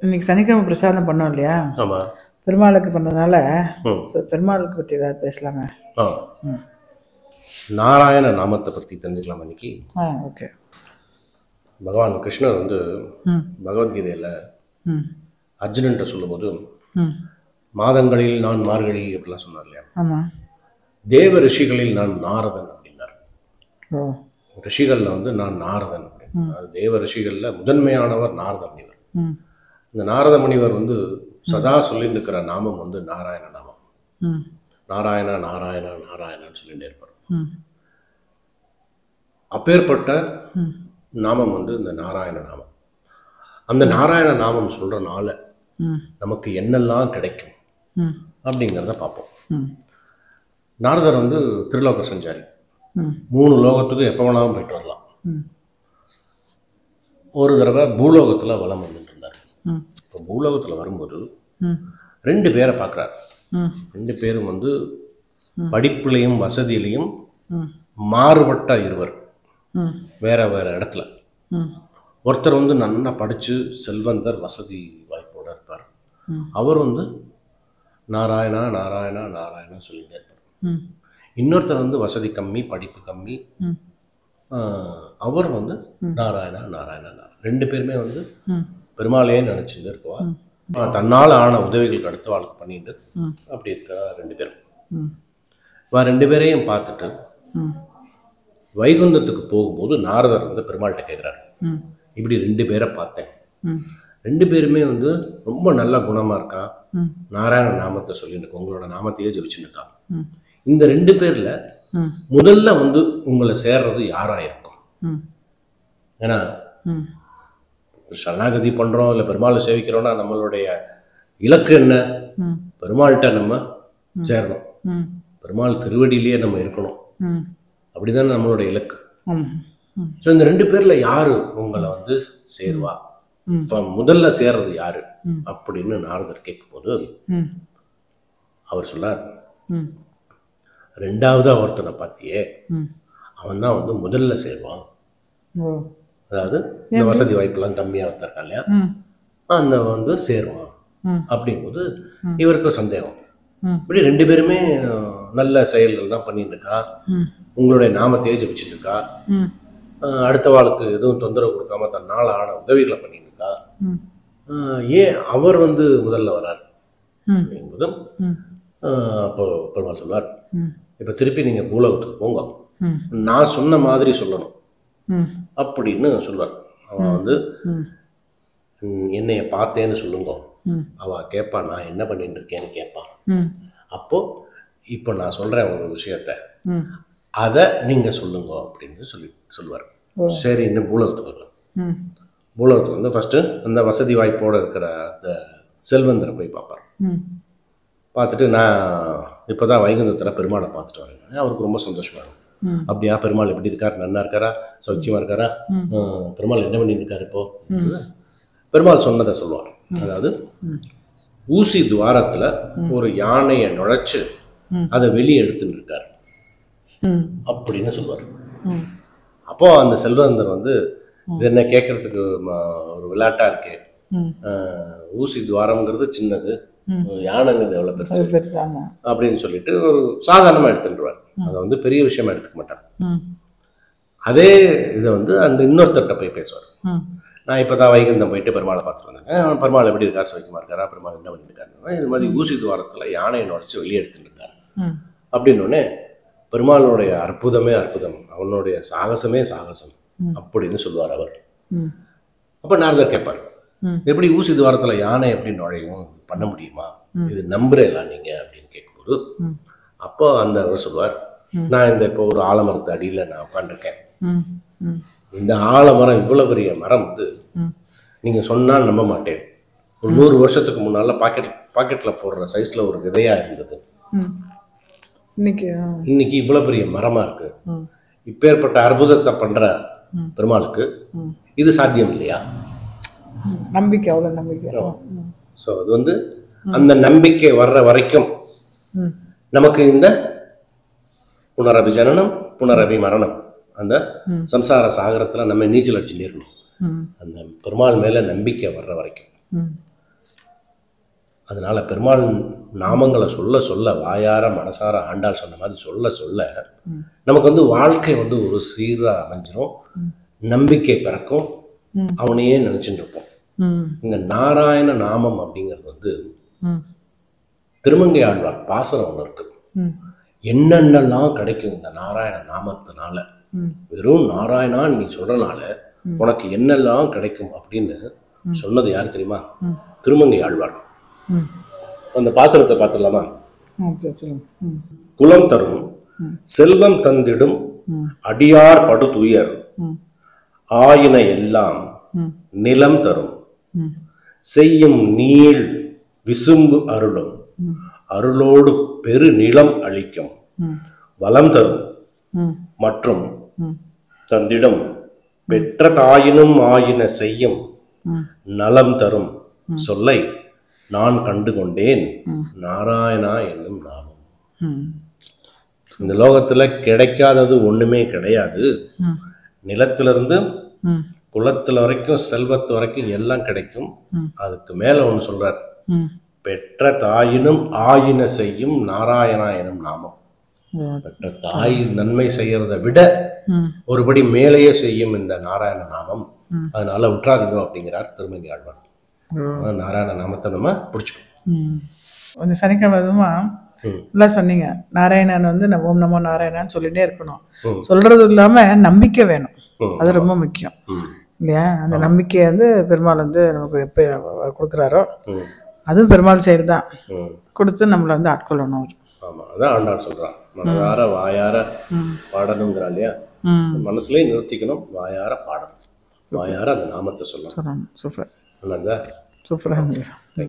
இன்னைக்கு சனிக்கிழமை பிரசாதம் பண்ணோம் இல்லையா? ஆமாம். பெருமாளுக்கு பண்ணதுனால பெருமாளுக்கு பற்றி ஏதாவது பேசலாமே? நாராயண நாமத்தை பற்றி தெரிஞ்சுக்கலாம் இன்னைக்கு. ஓகே. பகவான் கிருஷ்ணர் வந்து பகவத்கீதையில் அர்ஜுனன்ட்ட சொல்லும்போது மாதங்களில் நான் மார்கழி அப்படிலாம் சொன்னார் இல்லையா? ஆமாம். தேவ ரிஷிகளில் நான் நாரதன் அப்படின்னார். ரிஷிகளில் வந்து நான் நாரதன் அப்படின்னு. தேவ ரிஷிகளில் முதன்மையானவர் நாரத முனிவர். இந்த நாரத முனிவர் வந்து சதா சொல்லிட்டு இருக்கிற நாமம் வந்து நாராயண நாமம். நாராயண நாராயண நாராயணன்னு சொல்லிகிட்டே இருப்பார். அப்பேற்பட்ட நாமம் வந்து இந்த நாராயண நாமம். அந்த நாராயண நாமம் சொல்றனால நமக்கு என்னெல்லாம் கிடைக்கும் அப்படிங்கிறத பார்ப்போம். நாரதர் வந்து திருலோக சஞ்சாரி. 3 லோகத்துக்கு எப்போ வேணாலும் போயிட்டு வரலாம். ஒரு தடவை பூலோகத்தில் வலம் வந்துட்டு இருந்தார். இப்போ பூலோகத்தில் வரும்போது 2 பேரை பார்க்குறாரு. 2 பேரும் வந்து படிப்புலையும் வசதியிலையும் மாறுபட்ட இருவர், வேற வேற இடத்துல. ஒருத்தர் வந்து நல்லா படித்து செல்வந்தர், வசதி வாய்ப்போடு இருப்பார். அவர் வந்து நாராயணா நாராயணா நாராயணா சொல்லிட்டே இருப்பார். இன்னொருத்தர் வந்து வசதி கம்மி, படிப்பு கம்மி, அவர் வந்து நாராயணா நாராயணா நாராயணா. 2 பேருமே வந்து பெருமாளையே நினைச்சுட்டு இருக்குவா. தன்னால் ஆன உதவிகளுக்கு அடுத்த வாழ்க்கை பண்ணிட்டு அப்படி இருக்கிற 2 பேரும். 2 பேரையும் பார்த்துட்டு வைகுந்தத்துக்கு போகும்போது நாரதர் வந்து பெருமாள்கிட்ட கேட்குறாரு, இப்படி 2 பேரை பார்த்தேன், 2 பேருமே வந்து ரொம்ப நல்ல குணமா இருக்கா, நாராயண நாமத்தை சொல்லிட்டு இருக்கா, உங்களோட நாமத்தையே ஜெபிச்சுட்டு இருக்கா. இந்த 2 பேர்ல முதல்ல வந்து உங்களை சேர்றது யாரா இருக்கும்? ஏன்னா சரணாகதி பண்றோம் இல்ல பெருமாளை சேவிக்கிறோம்னா நம்மளுடைய இலக்கு என்ன? பெருமாள்கிட்ட நம்ம சேரணும், பெருமாள் திருவடியிலேயே நம்ம இருக்கணும். அப்படிதான் நம்மளுடைய இலக்கு. ஸோ இந்த 2 பேர்ல யாரு உங்களை வந்து சேர்வா, முதல்ல சேர்றது யாரு அப்படின்னு நாரதர் கேட்கும் போது அவர் சொன்னார், 2வது ஒருத்தனை பார்த்தியே, அவன் தான் வந்து முதல்ல சேருவான். அதாவது இந்த வசதி வாய்ப்பெல்லாம் கம்மியாக இருக்கான் இல்லையா, அந்த வந்து சேருவான் அப்படிங்கும்போது இவருக்கு சந்தேகம். இப்படி 2 பேருமே நல்ல செயல்கள் தான் பண்ணிட்டு இருக்கா, உங்களுடைய நாமத்தையே ஜெபிச்சுட்டு இருக்கா, அடுத்த வாழ்க்கை எதுவும் தொந்தரவு கொடுக்காம தன்னால் ஆன உதவிகளை பண்ணிட்டு இருக்கா, ஏன் அவர் வந்து முதல்ல வரார் அப்படிங்கும்போதும் அப்போ பெருமாள் சொல்வார், இப்போ திருப்பி நீங்கள் பூலோகத்துக்கு போங்க, நான் சொன்ன மாதிரி சொல்லணும் அப்படின்னு சொல்வார். அவன் வந்து என்னைய பார்த்தேன்னு சொல்லுங்க, அவன் கேட்பான், நான் என்ன பண்ணிட்டு இருக்கேன்னு கேட்பான். அப்போ இப்போ நான் சொல்றேன் ஒரு விஷயத்த, அதை நீங்க சொல்லுங்க அப்படின்னு சொல்லுவார். சரி, இன்னும் பூலோகத்துக்கு வரலாம். பூலோகத்துக்கு வந்து ஃபர்ஸ்ட் அந்த வசதி வாய்ப்போடு இருக்கிற அந்த செல்வந்தரை போய் பார்ப்பார். பார்த்துட்டு நான் இப்போதான் வைகுந்தத்தில் பெருமாளை பார்த்துட்டு வரேன். அவருக்கு ரொம்ப சந்தோஷமா இருக்கும். அப்படியா, பெருமாள் எப்படி இருக்கார், நல்லா இருக்காரா, சௌக்கியமா இருக்காரா, பெருமாள் என்ன பண்ணிட்டு இருக்காரு இப்போ, பெருமாள் சொன்னதை சொல்லுவார். அதாவது ஊசி துவாரத்துல ஒரு யானையை நுழைச்சு அதை வெளியே எடுத்துட்டு இருக்காரு அப்படின்னு சொல்லுவார். அப்போ அந்த செல்வந்தர் வந்து இது என்ன கேட்கறதுக்கு ஒரு விளையாட்டா இருக்கு, ஊசி துவாரம்ங்கிறது சின்னது, யானைங்கிறது எவ்வளவு பெருசு அப்படின்னு சொல்லிட்டு ஒரு சாதாரணமா எடுத்துட்டுருவார். அதை வந்து பெரிய விஷயமா எடுத்துக்க மாட்டார். அதே இதை வந்து அந்த இன்னொருத்தட்ட போய் பேசுவார். நான் இப்போதான் வைகுந்தம் போயிட்டு பெருமாளை பார்த்துட்டு வந்தேன், பெருமாள் எப்படி இருக்காரு, சௌக்கியமா இருக்காரா, பெருமாள் என்ன பண்ணிட்டு இருக்காரு, இது மாதிரி ஊசி துவாரத்துல யானையை நுழைச்சு வெளியே எடுத்துட்டு இருக்காரு அப்படின்னோடனே பெருமாளுடைய அற்புதமே அற்புதம், அவனுடைய சாகசமே சாகசம் அப்படின்னு சொல்லுவார் அவர். அப்ப நாரதர் கேட்பார், எப்படி ஊசி துவாரத்துல யானை எப்படி நுழையும், பண்ண முடியுமா, இது நம்புறேங்களா நீங்க அப்படின்னு கேட்கும்போது அப்போ அந்த அவர் சொல்லுவார், நான் இந்த இப்போ ஒரு ஆலமரத்து அடியில நான் உட்காந்துருக்கேன், இந்த ஆலமரம் இவ்வளவு பெரிய மரம் வந்து நீங்க சொன்னா நம்ப மாட்டேன், 100 வருஷத்துக்கு முன்னால பாக்கெட்ல போடுற சைஸ்ல ஒரு விதையா இருந்தது, இன்னைக்கு இவ்வளவு பெரிய மரமா இருக்கு. இப்பேற்பட்ட அற்புதத்தை பண்ற பெருமாளுக்கு இது சாத்தியம் இல்லையா? நம்பிக்கை, அவ்வளவு நம்பிக்கை. ஸோ அது வந்து அந்த நம்பிக்கை வர்ற வரைக்கும் நமக்கு இந்த புனரபி ஜனனம் புனரபி மரணம், அந்த சம்சார சாகரத்துல நம்ம நீச்சல் அடிச்சுட்டே இருக்கணும். அந்த பெருமாள் மேல நம்பிக்கை வர்ற வரைக்கும் அதனால பெருமாள் நாமங்களை சொல்ல சொல்ல, வாயார மனசார ஆண்டாள் சொன்ன மாதிரி சொல்ல சொல்ல நமக்கு வந்து வாழ்க்கை வந்து ஒரு சீராக அமைஞ்சிரும், நம்பிக்கை பிறக்கும், அவனையே நினைச்சுட்டு இருப்போம். இந்த நாராயண நாமம் அப்படிங்கிறது வந்து திருமங்கை ஆழ்வார் பாசுரம் ஒன்று இருக்கு. என்னென்னலாம் கிடைக்கும் இந்த நாராயண நாமத்தினால, வெறும் நாராயணா நீ சொல்றனால உனக்கு என்னெல்லாம் கிடைக்கும் அப்படின்னு சொன்னது யாரு தெரியுமா? திருமங்கை ஆழ்வார். அந்த பாசுரத்தை பார்த்துடலாமா? குலம் தரும் செல்வம் தந்திடும் அடியார் படுதுயர் ஆயின எல்லாம் நிலம் தரும் செய்யும் நீள் விசும்பு அருளும் அருளோடு பெரு நிலம் அளிக்கும் வளம் தரும் மற்றும் தந்திடம் பெற்ற தாயினும் ஆயின செய்யும் நலம் தரும் சொல்லை நான் கண்டு கொண்டேன் நாராயணா என்னும் நாமம். இந்த லோகத்துல கிடைக்காதது ஒண்ணுமே கிடையாது. நிலத்திலிருந்து குலத்துல வரைக்கும் செல்வத்து வரைக்கும் எல்லாம் கிடைக்கும். அதுக்கு மேல ஒண்ணு சொல்றார், பெற்ற தாயினும் ஆயின செய்யும் நாராயணா எனும் நாமம். பெற்ற தாய் நன்மை செய்யறதை விட ஒருபடி மேலேயே செய்யும் இந்த நாராயண நாமம். அதனால விட்டுறாதீங்க அப்படிங்கிறார் திருமங்கை ஆழ்வார். நாராயண நாமத்தை நம்ம பிடிச்சிக்கணும். கொஞ்சம் சனிக்கிழமை எல்லாம் சொன்னீங்க. நாராயணன் வந்து ஓம் நமோ நாராயணான்னு சொல்லிட்டே இருக்கணும். சொல்றது இல்லாம நம்பிக்கை வேணும், அது ரொம்ப முக்கியம் இல்லையா? அந்த நம்பிக்கையை வந்து பெருமாள் வந்து நமக்கு எப்ப கொடுக்குறாரோ அதுவும் பெருமாள் சைடு தான் கொடுத்து நம்மளை வந்து ஆட்கொள்ளணும். ஆமா, அதான் ஆண்டாள் சொல்றான், மனதார வாயார பாடணுங்கிறா இல்லையா? மனசுலயே நிறுத்திக்கணும், வாயார பாடணும், வாயார அந்த நாமத்தை சொல்லணும். சூப்பர், நல்லதா? சூப்பராக இருந்துச்சு.